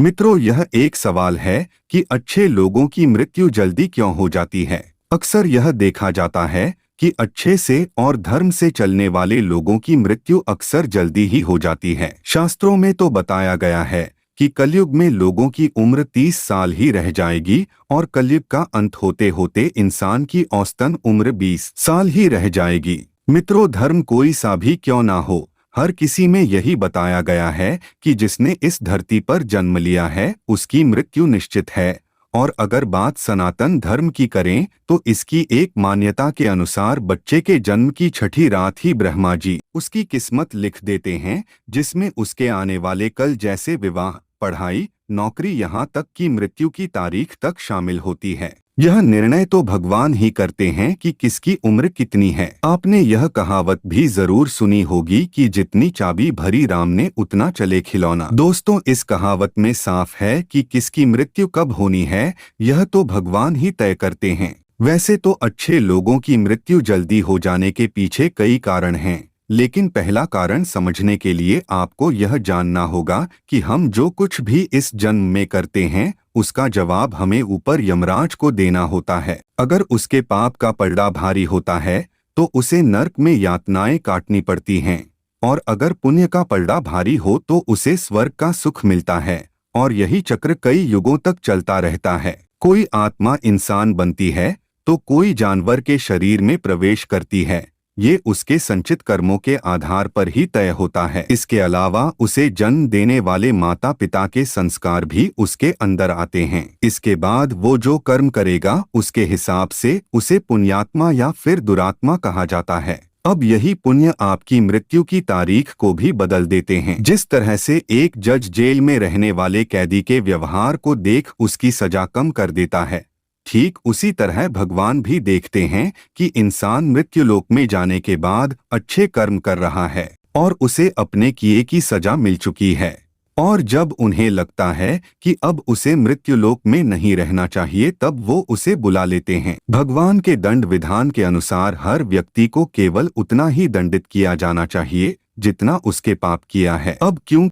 मित्रों, यह एक सवाल है कि अच्छे लोगों की मृत्यु जल्दी क्यों हो जाती है। अक्सर यह देखा जाता है कि अच्छे से और धर्म से चलने वाले लोगों की मृत्यु अक्सर जल्दी ही हो जाती है। शास्त्रों में तो बताया गया है कि कलयुग में लोगों की उम्र 30 साल ही रह जाएगी और कलयुग का अंत होते होते इंसान की औसतन उम्र 20 साल ही रह जाएगी। मित्रों, धर्म कोई सा भी क्यों ना हो, हर किसी में यही बताया गया है कि जिसने इस धरती पर जन्म लिया है उसकी मृत्यु निश्चित है। और अगर बात सनातन धर्म की करें तो इसकी एक मान्यता के अनुसार बच्चे के जन्म की छठी रात ही ब्रह्मा जी उसकी किस्मत लिख देते हैं, जिसमें उसके आने वाले कल जैसे विवाह, पढ़ाई, नौकरी, यहाँ तक कि मृत्यु की तारीख तक शामिल होती है। यह निर्णय तो भगवान ही करते हैं कि किसकी उम्र कितनी है। आपने यह कहावत भी जरूर सुनी होगी कि जितनी चाबी भरी राम ने उतना चले खिलौना। दोस्तों, इस कहावत में साफ है कि किसकी मृत्यु कब होनी है यह तो भगवान ही तय करते हैं। वैसे तो अच्छे लोगों की मृत्यु जल्दी हो जाने के पीछे कई कारण हैं, लेकिन पहला कारण समझने के लिए आपको यह जानना होगा कि हम जो कुछ भी इस जन्म में करते हैं उसका जवाब हमें ऊपर यमराज को देना होता है। अगर उसके पाप का पलड़ा भारी होता है तो उसे नरक में यातनाएं काटनी पड़ती हैं, और अगर पुण्य का पलड़ा भारी हो तो उसे स्वर्ग का सुख मिलता है। और यही चक्र कई युगों तक चलता रहता है। कोई आत्मा इंसान बनती है तो कोई जानवर के शरीर में प्रवेश करती है। ये उसके संचित कर्मों के आधार पर ही तय होता है। इसके अलावा उसे जन्म देने वाले माता पिता के संस्कार भी उसके अंदर आते हैं। इसके बाद वो जो कर्म करेगा उसके हिसाब से उसे पुण्यात्मा या फिर दुरात्मा कहा जाता है। अब यही पुण्य आपकी मृत्यु की तारीख को भी बदल देते हैं। जिस तरह से एक जज जेल में रहने वाले कैदी के व्यवहार को देख उसकी सजा कम कर देता है, ठीक उसी तरह भगवान भी देखते हैं कि इंसान मृत्युलोक में जाने के बाद अच्छे कर्म कर रहा है और उसे अपने किए की सजा मिल चुकी है, और जब उन्हें लगता है कि अब उसे मृत्युलोक में नहीं रहना चाहिए तब वो उसे बुला लेते हैं। भगवान के दंड विधान के अनुसार हर व्यक्ति को केवल उतना ही दंडित किया जाना चाहिए जितना उसके पाप किया है। अब क्यों